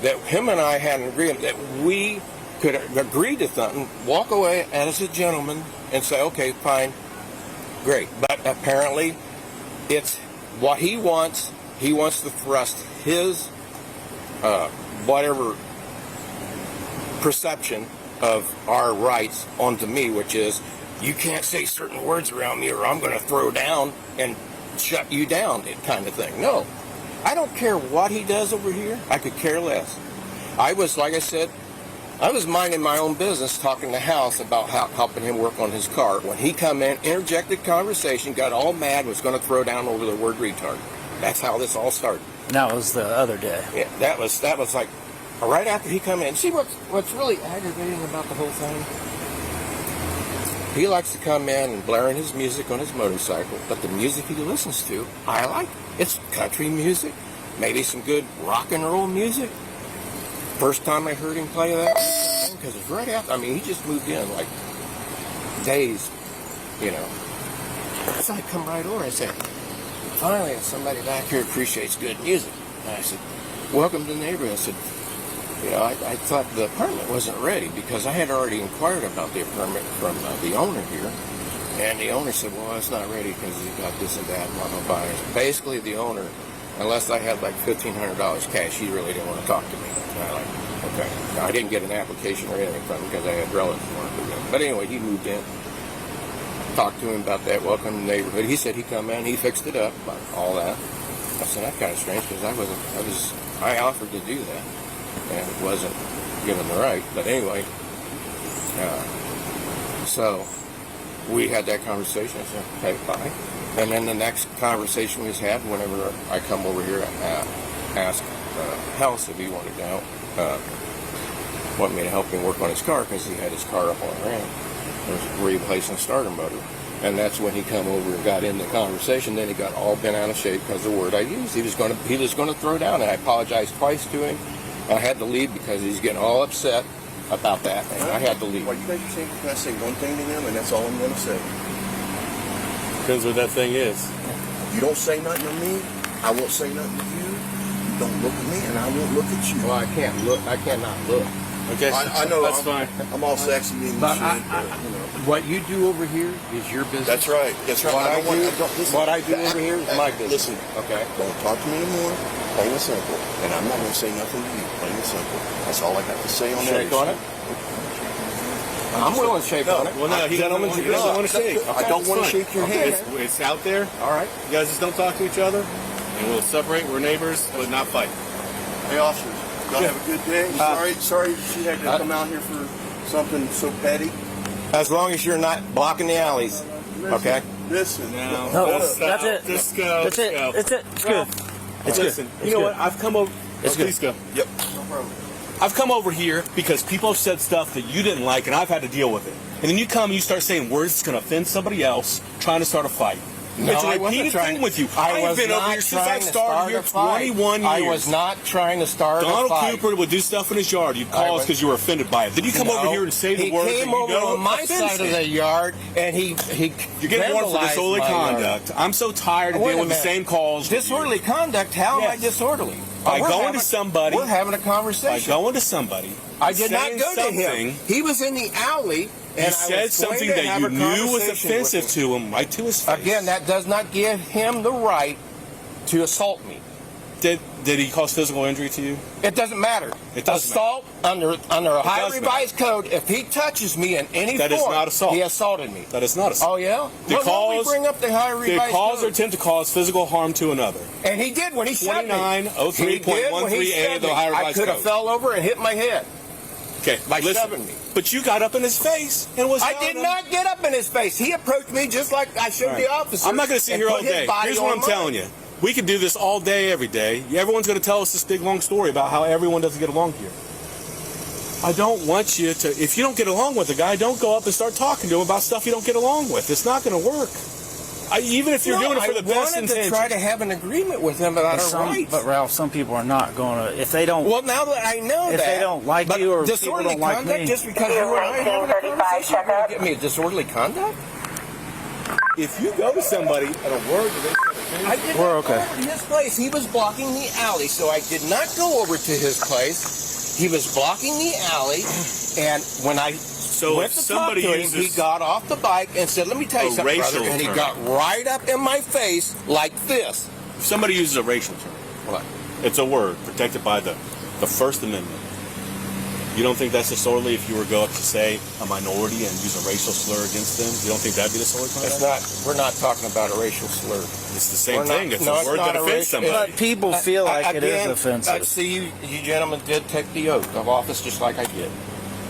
that him and I had an agreement that we could agree to something, walk away as a gentleman, and say, okay, fine, great. But apparently, it's what he wants. He wants to thrust his whatever perception of our rights onto me, which is, you can't say certain words around me or I'm going to throw down and shut you down, kind of thing. No, I don't care what he does over here. I could care less. I was, like I said, I was minding my own business, talking to House about helping him work on his car. When he come in, interjected conversation, got all mad, was going to throw down over the word retard. That's how this all started. And that was the other day. Yeah, that was like right after he come in. See what's really aggravating about the whole thing? He likes to come in and blaring his music on his motorcycle, but the music he listens to, I like. It's country music, maybe some good rock and roll music. First time I heard him play that, because it's right after, I mean, he just moved in like days, you know. So I come right over and I said, finally, somebody back here appreciates good music. And I said, welcome to the neighborhood. I said, you know, I thought the apartment wasn't ready because I had already inquired about the apartment from the owner here. And the owner said, well, it's not ready because he's got this and that, blah, blah, blah. Basically, the owner, unless I had like $1,500 cash, he really didn't want to talk to me. And I like, okay. Now, I didn't get an application or anything from him because I had relatives who wanted to do it. But anyway, he moved in. Talked to him about that, welcome to the neighborhood. He said he'd come in, he fixed it up, all that. I said, that's kind of strange because I offered to do that. And it wasn't given the right. But anyway, so we had that conversation. I said, okay, fine. And then the next conversation we had, whenever I come over here, asked House if he wanted to want me to help him work on his car because he had his car up on a ramp. It was replacing the starter motor. And that's when he come over and got in the conversation. Then he got all bent out of shape because of the word I used. He was going to throw down, and I apologized twice to him. I had to leave because he's getting all upset about that, and I had to leave. Well, you guys are saying, can I say one thing to him, and that's all I'm going to say? Depends what that thing is. If you don't say nothing to me, I won't say nothing to you. You don't look at me, and I won't look at you. Well, I can't look. I cannot look. Okay, I know. That's fine. I'm all sexy and But shit, but, you know. What you do over here is your business. That's right. That's right. What I do Listen, over here is my business. Listen, Okay. don't talk to me anymore. Plain and simple. And I'm not going to say nothing to you. Plain and simple. That's all I got to say on that Shake on it. I'm willing to shake on it. Well, no, he doesn't want to shake. I don't want to shake your hand. It's out there. All right. You guys just don't talk to each other, and we'll separate. We're neighbors, but not fight. Hey, officers, y'all have a good day. Sorry she had to come out here for something so petty. As long as you're not blocking the alleys. Okay. Listen. No, that's it. Just go. That's it. Go. That's it. It's good. It's Listen, good. you know what? I've come over. It's good. Please go. Yep. No problem. I've come over here because people have said stuff that you didn't like, and I've had to deal with it. And then you come and you start saying words that's going to offend somebody else, trying to start a fight. No, It's a I wasn't repeated trying. thing with you. I I've was been over not here since trying I to started start here a fight. 21 years. I was not trying to start a Donald fight. Cooper would do stuff in his yard. You'd call us because you were offended by it. Then you come over here and say the words He that came you over know on my offends side of him. the yard, and he You're getting warned for vandalized disorderly my yard. conduct. I'm so tired of Wait dealing a with the minute. same calls. with you. Disorderly conduct? How am I Yes. disorderly? By We're going having- to somebody. We're having a By conversation. going to somebody. I did not saying go to him. something, He was in the alley, and You said something that you knew was offensive to him right to his face. Again, that does not give him the right to assault me. Did he cause physical injury to you? It doesn't matter. It doesn't assault under Ohio does Revised Code. If he touches me in any That form, is not assault. he assaulted me. That is not assault. Oh yeah. The Well, no, we cause- bring up the Ohio Did Revised cause or Code, attempt to cause physical harm to another? and he did when he shot me. 2903.13A of the Ohio I Revised could have Code. fell over and hit my head. Okay, By listen. shoving me. But you got up in his face and was. I did not get up in his face. He approached me just like I showed the officer. I'm not going to sit and here all put his day. body Here's what on I'm telling mine. you. We could do this all day, every day. Everyone's going to tell us this big, long story about how everyone doesn't get along here. I don't want you to, if you don't get along with a guy, don't go up and start talking to him about stuff you don't get along with. It's not going to work. Even if you're doing it for the best I wanted intentions. to try to have an agreement with him about our rights. But Ralph, some people are not going to. If they don't. Well, now that I know If that, they don't like but you or people disorderly don't like conduct, me. just because you and I have a conversation, you're going to get me a disorderly conduct? If you go to somebody and a word that they said I did We're not okay. go over to his place. He was blocking the alley, so I did not go over to his place. He was blocking the alley, and when I went if to somebody talk to him, uses he got off the bike and said, "Let me tell you a something, brother." racial And he term. got right up in my face like this. If somebody uses a racial term, What? it's a word protected by the First Amendment. You don't think that's disorderly if you were to go up to say a minority and use a racial slur against them? You don't think that'd be disorderly It's conduct? not. We're not talking about a racial slur. It's the same We're not- thing. It's no, a it's word not that a offends racial- somebody. But people feel like it is Again, offensive. see, you gentlemen did take the oath of office just like I did.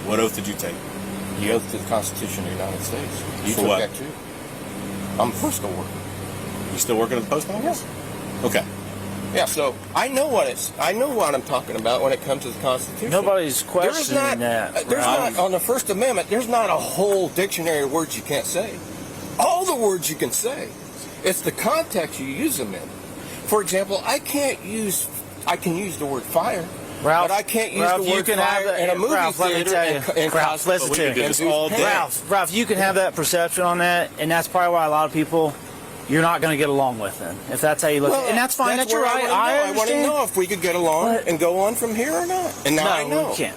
What oath did you take? The oath to the Constitution of the United States. You For took what? that too. I'm a postal worker. You still working at the post office? Okay. Yeah, so I know what I'm talking about when it comes to the Constitution. Nobody's There's questioning not, that. there's Ralph. not on the First Amendment. There's not a whole dictionary of words you can't say. All the words you can say. It's the context you use them in. For example, I can use the word fire, Ralph, but I can't use Ralph, the you word can have fire that- in a movie Ralph, let me theater tell you. and Ralph, cause listen But to we me. can do this and all day. Ralph, you can have that perception on that, and that's probably why a lot of people you're not going to get along with them. If that's how you look at it. And that's fine. That's your where right. I want to understand. know if we could get along But- and go on from here or not. And now I No, know. we can't.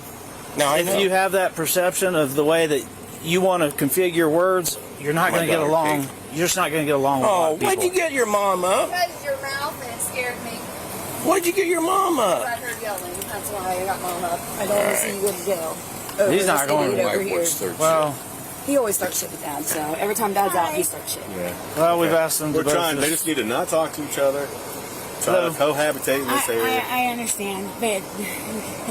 Now I know. If you have that perception of the way that you want to configure your words, you're not My going to get daughter, along. Kate. You're just not going to get along with a lot Oh, of people. why'd you get your mom up? Because your mouth and it scared me. Why'd you get your mom I up? heard yelling. That's why I got mom up. I don't want to see you go to jail. He's not going over Wife here. works third Well, He always starts shit with Dad, so every time Dad's out, he starts shit. Yeah. well, we've asked them to We're both trying. They just- just need to not talk to each other. Try Hello. to cohabitate in this area. I understand, but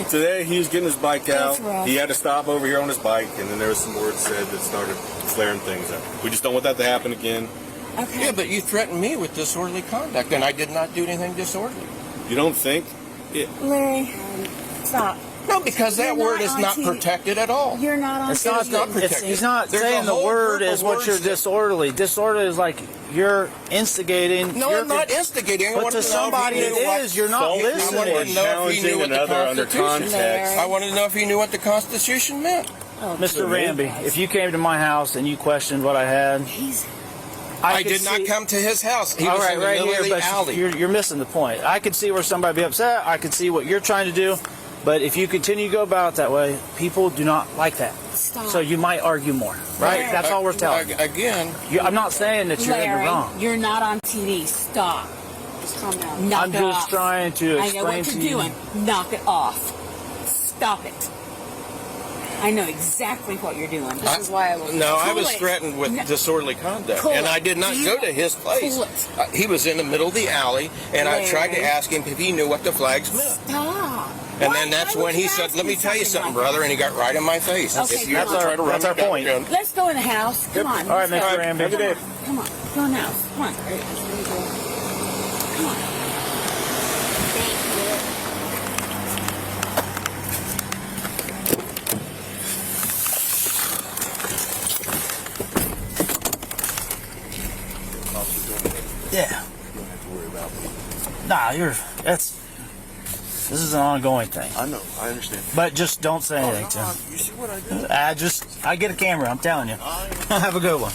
Today he was getting his bike out. That's rough. He had to stop over here on his bike, and then there was some words said that started flaring things up. We just don't want that to happen again. okay. Yeah, but you threatened me with disorderly conduct, and I did not do anything disorderly. You don't think? Larry, stop. No, because that You're word not is on not TV. protected at all. You're not on It's It not, is not the- protected. he's not There's saying a the whole word group of is what words you're that- disorderly. Disorderly is like you're instigating. No, you're I'm not instigating. I But wanted to to know if somebody he it knew what- is. You're not Faulty I listening. wanted or to know if he challenging knew what the another under Constitution context. I wanted to know if he knew what the Constitution meant. Mr. me? Ramby, if you came to my house and you questioned what I had, He's I could did not see- come to his house. He All was right, in the right middle here, of the but alley. you're missing the point. I could see where somebody would be upset. I could see what you're trying to do. But if you continue to go about it that way, people do not like that. stop. So you might argue more, right? Larry. That's all we're telling you. Again, I'm not saying that you're in the Larry, wrong. you're not on TV. Stop. Just calm down. Knock I'm it just off. trying to I know explain what to you're you. doing. Knock it off. Stop it. I know exactly what you're doing. This is why I will. no, I Cool was it. threatened with No. disorderly conduct, Cool and it. I did not Do you- go to his place. Cool it. He was in the middle of the alley, and I tried to Larry. ask him if he knew what the flags meant. Stop. And Why- then that's why would when he you said, ask "Let me tell you something, like brother," that? and he got right in my face. Okay, If you that's ever our- try to run that's me our down point. again- Let's go in the house. Come on. All right, let's Mr. go. Ramby. Come on. Come on. Go in the house. Come on. Come on. Yeah. Nah, this is an ongoing thing. I know. I understand. But just don't say anything to him. You see what I did? I get a camera, I'm telling you. Have a good one.